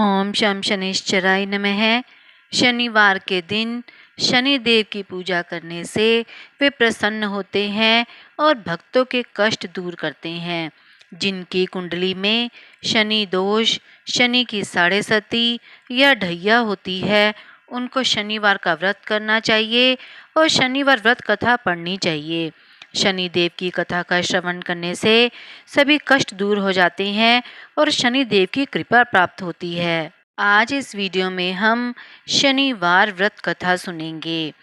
ओम शम शनिश्चराय नमः। शनिवार के दिन शनिदेव की पूजा करने से वे प्रसन्न होते हैं और भक्तों के कष्ट दूर करते हैं। जिनकी कुंडली में शनि दोष, शनि की साढ़े सती या ढैया होती है, उनको शनिवार का व्रत करना चाहिए और शनिवार व्रत कथा पढ़नी चाहिए। शनिदेव की कथा का श्रवण करने से सभी कष्ट दूर हो जाते हैं और शनिदेव की कृपा प्राप्त होती है। आज इस वीडियो में हम शनिवार व्रत कथा सुनेंगे।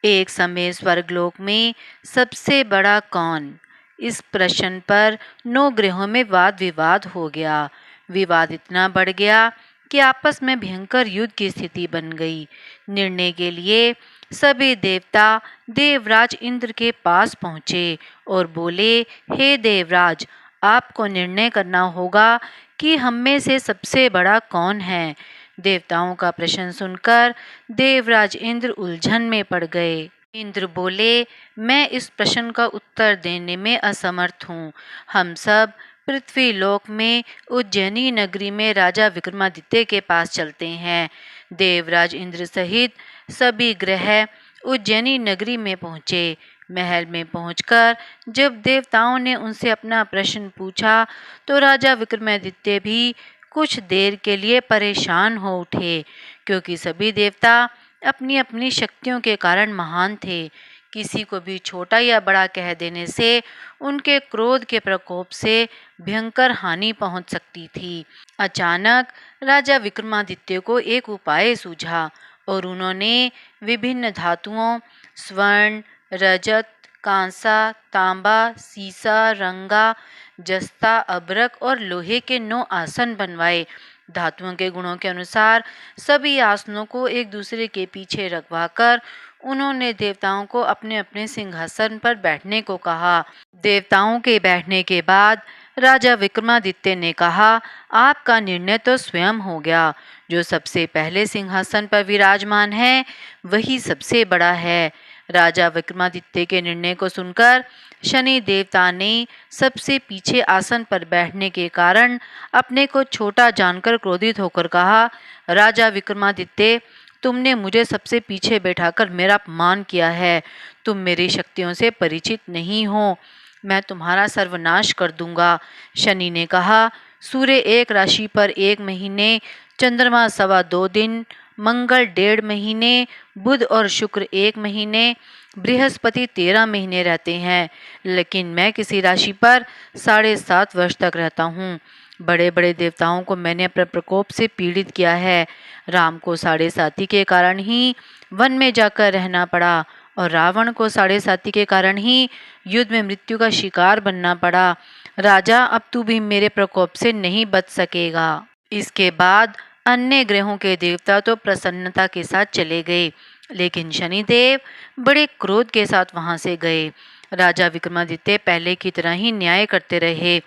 एक समय स्वर्गलोक में सबसे बड़ा कौन? इस प्रश्न पर 9 ग्रहों में वाद विवाद हो गया। विवाद इतना बढ़ गया कि आपस में भयंकर युद्ध की स्थिति बन गई। निर्णय के लिए सभी देवता देवराज इंद्र के पास पहुँचे और बोले, हे देवराज, आपको निर्णय करना होगा कि हम में से सबसे बड़ा कौन है। देवताओं का प्रश्न सुनकर देवराज इंद्र उलझन में पड़ गए। इंद्र बोले, मैं इस प्रश्न का उत्तर देने में असमर्थ हूँ। हम सब पृथ्वी लोक में उज्जैनी नगरी में राजा विक्रमादित्य के पास चलते हैं। देवराज इंद्र सहित सभी ग्रह उज्जैनी नगरी में पहुँचे। महल में पहुंचकर जब देवताओं ने उनसे अपना प्रश्न पूछा तो राजा विक्रमादित्य भी कुछ देर के लिए परेशान हो उठे, क्योंकि सभी देवता अपनी अपनी शक्तियों के कारण महान थे। किसी को भी छोटा या बड़ा कह देने से उनके क्रोध के प्रकोप से भयंकर हानि पहुंच सकती थी। अचानक राजा विक्रमादित्य को एक उपाय सूझा और उन्होंने विभिन्न धातुओं स्वर्ण, रजत, कांसा, तांबा, सीसा, रंगा, जस्ता, अभ्रक और लोहे के 9 आसन बनवाए। धातुओं के गुणों के अनुसार सभी आसनों को एक दूसरे के पीछे रखवाकर उन्होंने देवताओं को अपने अपने सिंहासन पर बैठने को कहा। देवताओं के बैठने के बाद राजा विक्रमादित्य ने कहा, आपका निर्णय तो स्वयं हो गया। जो सबसे पहले सिंहासन पर विराजमान है वही सबसे बड़ा है। राजा विक्रमादित्य के निर्णय को सुनकर शनि देवता ने सबसे पीछे आसन पर बैठने के कारण अपने को छोटा जानकर क्रोधित होकर कहा, राजा विक्रमादित्य, तुमने मुझे सबसे पीछे बैठाकर मेरा अपमान किया है। तुम मेरी शक्तियों से परिचित नहीं हो। मैं तुम्हारा सर्वनाश कर दूंगा। शनि ने कहा, सूर्य एक राशि पर 1 महीने, चंद्रमा 2.25 दिन, मंगल 1.5 महीने, बुध और शुक्र 1 महीने, बृहस्पति 13 महीने रहते हैं, लेकिन मैं किसी राशि पर 7.5 वर्ष तक रहता हूँ। बड़े बड़े देवताओं को मैंने अपने प्रकोप से पीड़ित किया है। राम को 7.5 के कारण ही वन में जाकर रहना पड़ा और रावण को 7.5 के कारण ही युद्ध में मृत्यु का शिकार बनना पड़ा। राजा, अब तू भी मेरे प्रकोप से नहीं बच सकेगा। इसके बाद अन्य ग्रहों के देवता तो प्रसन्नता के साथ चले गए, लेकिन शनिदेव बड़े क्रोध के साथ वहां से गए। राजा विक्रमादित्य पहले की तरह ही न्याय करते रहे।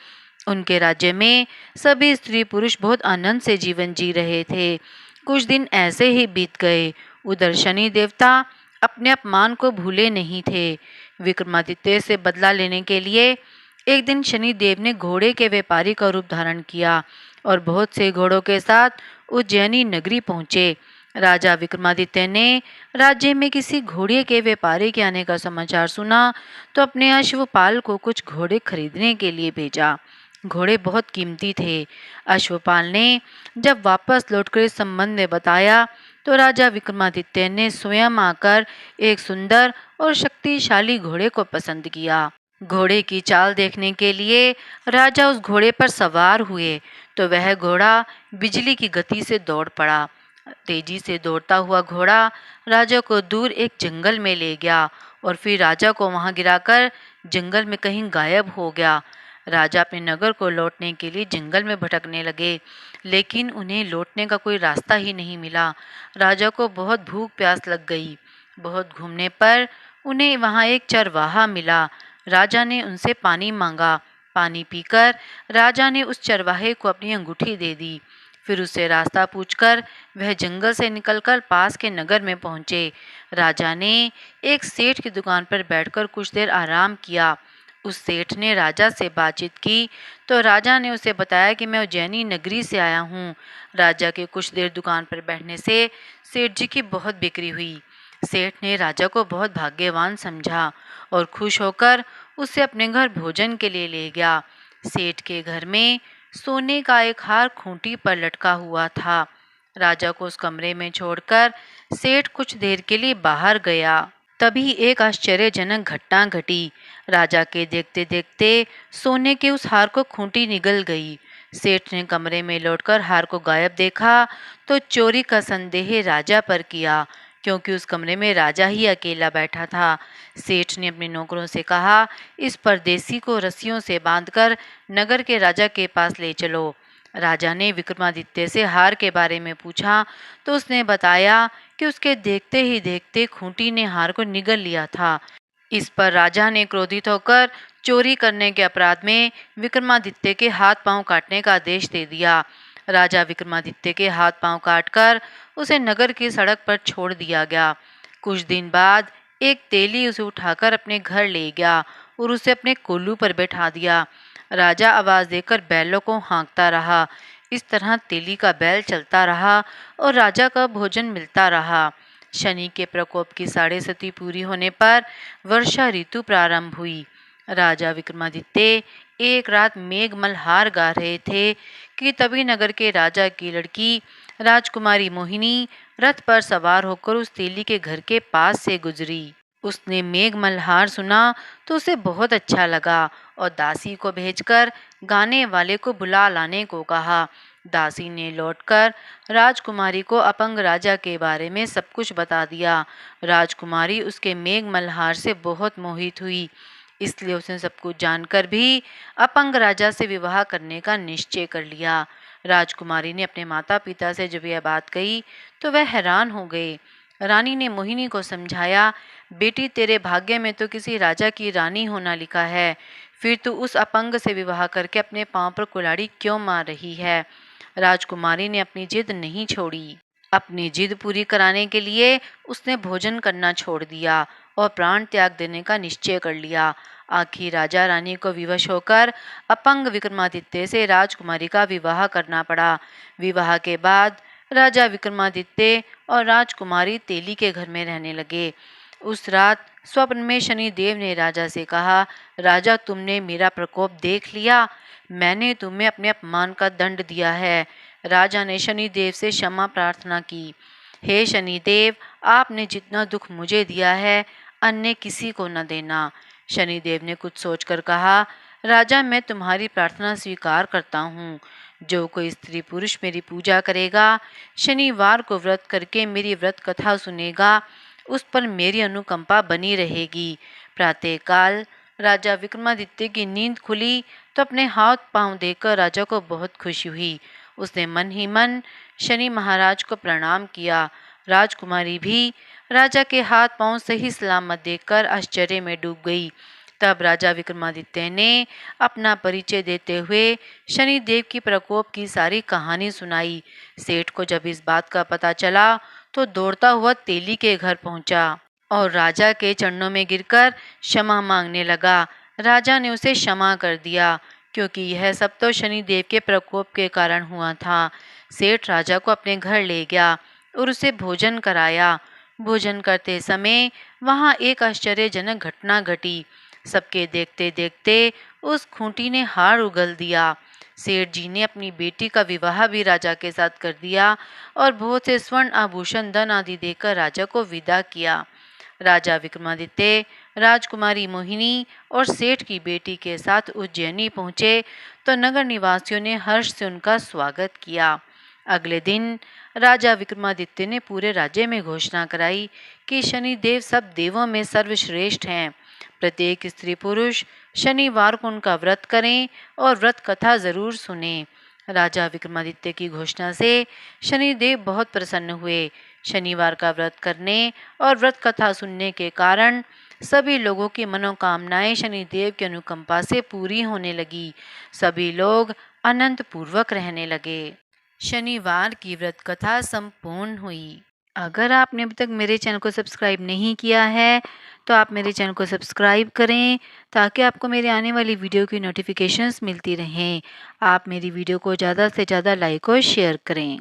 उनके राज्य में सभी स्त्री पुरुष बहुत आनंद से जीवन जी रहे थे। कुछ दिन ऐसे ही बीत गए। उधर शनि देवता अपने अपमान को भूले नहीं थे। विक्रमादित्य से बदला लेने के लिए एक दिन शनिदेव ने घोड़े के व्यापारी का रूप धारण किया और बहुत से घोड़ों के साथ उज्जैनी नगरी पहुंचे। राजा विक्रमादित्य ने राज्य में किसी घोड़े के व्यापारी के आने का समाचार सुना तो अपने अश्वपाल को कुछ घोड़े खरीदने के लिए भेजा। घोड़े बहुत कीमती थे। अश्वपाल ने जब वापस लौटकर इस संबंध में बताया तो राजा विक्रमादित्य ने स्वयं आकर एक सुंदर और शक्तिशाली घोड़े को पसंद किया। घोड़े की चाल देखने के लिए राजा उस घोड़े पर सवार हुए तो वह घोड़ा बिजली की गति से दौड़ पड़ा। तेजी से दौड़ता हुआ घोड़ा राजा को दूर एक जंगल में ले गया और फिर राजा को वहां गिराकर जंगल में कहीं गायब हो गया। राजा अपने नगर को लौटने के लिए जंगल में भटकने लगे, लेकिन उन्हें लौटने का कोई रास्ता ही नहीं मिला। राजा को बहुत भूख प्यास लग गई। बहुत घूमने पर उन्हें वहां एक चरवाहा मिला। राजा ने उनसे पानी मांगा। पानी पीकर राजा ने उस चरवाहे को अपनी अंगूठी दे दी। फिर उससे रास्ता पूछकर वह जंगल से निकलकर पास के नगर में पहुंचे। राजा ने एक सेठ की दुकान पर बैठकर कुछ देर आराम किया। उस सेठ ने राजा से बातचीत की तो राजा ने उसे बताया कि मैं उज्जैनी नगरी से आया हूँ। राजा के कुछ देर दुकान पर बैठने से सेठ जी की बहुत बिक्री हुई। सेठ ने राजा को बहुत भाग्यवान समझा और खुश होकर उसे अपने घर भोजन के लिए ले गया। सेठ के घर में सोने का एक हार खूंटी पर लटका हुआ था। राजा को उस कमरे में छोड़कर सेठ कुछ देर के लिए बाहर गया। तभी एक आश्चर्यजनक घटना घटी। राजा के देखते देखते सोने के उस हार को खूंटी निगल गई। सेठ ने कमरे में लौटकर हार को गायब देखा तो चोरी का संदेह राजा पर किया, क्योंकि उस कमरे में राजा ही अकेला बैठा था। सेठ ने अपने नौकरों से कहा, इस परदेसी को रस्सियों से बांधकर नगर के राजा के पास ले चलो। राजा ने विक्रमादित्य से हार के बारे में पूछा तो उसने बताया कि उसके देखते ही देखते खूंटी ने हार को निगल लिया था। इस पर राजा ने क्रोधित होकर चोरी करने के अपराध में विक्रमादित्य के हाथ पांव काटने का आदेश दे दिया। राजा विक्रमादित्य के हाथ पांव काटकर उसे नगर की सड़क पर छोड़ दिया गया। कुछ दिन बाद एक तेली उसे उठाकर अपने घर ले गया और उसे अपने कोल्लू पर बैठा दिया। राजा आवाज देकर बैलों को हाँकता रहा। इस तरह तेली का बैल चलता रहा और राजा का भोजन मिलता रहा। शनि के प्रकोप की 7.5 पूरी होने पर वर्षा ऋतु प्रारंभ हुई। राजा विक्रमादित्य एक रात मेघ मल्हार गा रहे थे कि तभी नगर के राजा की लड़की राजकुमारी मोहिनी रथ पर सवार होकर उस तेली के घर के पास से गुजरी। उसने मेघ मल्हार सुना तो उसे बहुत अच्छा लगा और दासी को भेजकर गाने वाले को बुला लाने को कहा। दासी ने लौटकर राजकुमारी को अपंग राजा के बारे में सब कुछ बता दिया। राजकुमारी उसके मेघ मल्हार से बहुत मोहित हुई, इसलिए उसने सब कुछ जानकर भी अपंग राजा से विवाह करने का निश्चय कर लिया। राजकुमारी ने अपने माता पिता से जब यह बात कही तो वह हैरान हो गए। रानी ने मोहिनी को समझाया, बेटी तेरे भाग्य में तो किसी राजा की रानी होना लिखा है, फिर तू उस अपंग से विवाह करके अपने पांव पर कुल्हाड़ी क्यों मार रही है। राजकुमारी ने अपनी जिद नहीं छोड़ी। अपनी जिद पूरी कराने के लिए उसने भोजन करना छोड़ दिया और प्राण त्याग देने का निश्चय कर लिया। आखिर राजा रानी को विवश होकर अपंग विक्रमादित्य से राजकुमारी का विवाह करना पड़ा। विवाह के बाद राजा विक्रमादित्य और राजकुमारी तेली के घर में रहने लगे। उस रात स्वप्न में शनिदेव ने राजा से कहा, राजा तुमने मेरा प्रकोप देख लिया, मैंने तुम्हें अपने अपमान का दंड दिया है। राजा ने शनिदेव से क्षमा प्रार्थना की। हे शनिदेव, आपने जितना दुख मुझे दिया है अन्य किसी को न देना। शनिदेव ने कुछ सोचकर कहा, राजा मैं तुम्हारी प्रार्थना स्वीकार करता हूँ। जो कोई स्त्री पुरुष मेरी पूजा करेगा, शनिवार को व्रत करके मेरी व्रत कथा सुनेगा, उस पर मेरी अनुकंपा बनी रहेगी। प्रातःकाल राजा विक्रमादित्य की नींद खुली तो अपने हाथ पांव देखकर राजा को बहुत खुशी हुई। उसने मन ही मन शनि महाराज को प्रणाम किया। राजकुमारी भी राजा के हाथ पांव सही सलामत देखकर आश्चर्य में डूब गई। तब राजा विक्रमादित्य ने अपना परिचय देते हुए शनिदेव की प्रकोप की सारी कहानी सुनाई। सेठ को जब इस बात का पता चला तो दौड़ता हुआ तेली के घर पहुंचा और राजा के चरणों में गिरकर क्षमा मांगने लगा। राजा ने उसे क्षमा कर दिया, क्योंकि यह सब तो शनिदेव के प्रकोप के कारण हुआ था। सेठ राजा को अपने घर ले गया और उसे भोजन कराया। भोजन करते समय वहां एक आश्चर्यजनक घटना घटी। सबके देखते देखते उस खूंटी ने हार उगल दिया। सेठ जी ने अपनी बेटी का विवाह भी राजा के साथ कर दिया और बहुत से स्वर्ण आभूषण धन आदि देकर राजा को विदा किया। राजा विक्रमादित्य राजकुमारी मोहिनी और सेठ की बेटी के साथ उज्जैनी पहुंचे तो नगर निवासियों ने हर्ष से उनका स्वागत किया। अगले दिन राजा विक्रमादित्य ने पूरे राज्य में घोषणा कराई कि शनिदेव सब देवों में सर्वश्रेष्ठ हैं। प्रत्येक स्त्री पुरुष शनिवार को उनका व्रत करें और व्रत कथा जरूर सुने। राजा विक्रमादित्य की घोषणा से शनिदेव बहुत प्रसन्न हुए। शनिवार का व्रत करने और व्रत कथा सुनने के कारण सभी लोगों की मनोकामनाएं शनिदेव की अनुकंपा से पूरी होने लगी। सभी लोग अनंत पूर्वक रहने लगे। शनिवार की व्रत कथा संपूर्ण हुई। अगर आपने अभी तक मेरे चैनल को सब्सक्राइब नहीं किया है तो आप मेरे चैनल को सब्सक्राइब करें ताकि आपको मेरे आने वाली वीडियो की नोटिफिकेशंस मिलती रहें। आप मेरी वीडियो को ज़्यादा से ज़्यादा लाइक और शेयर करें।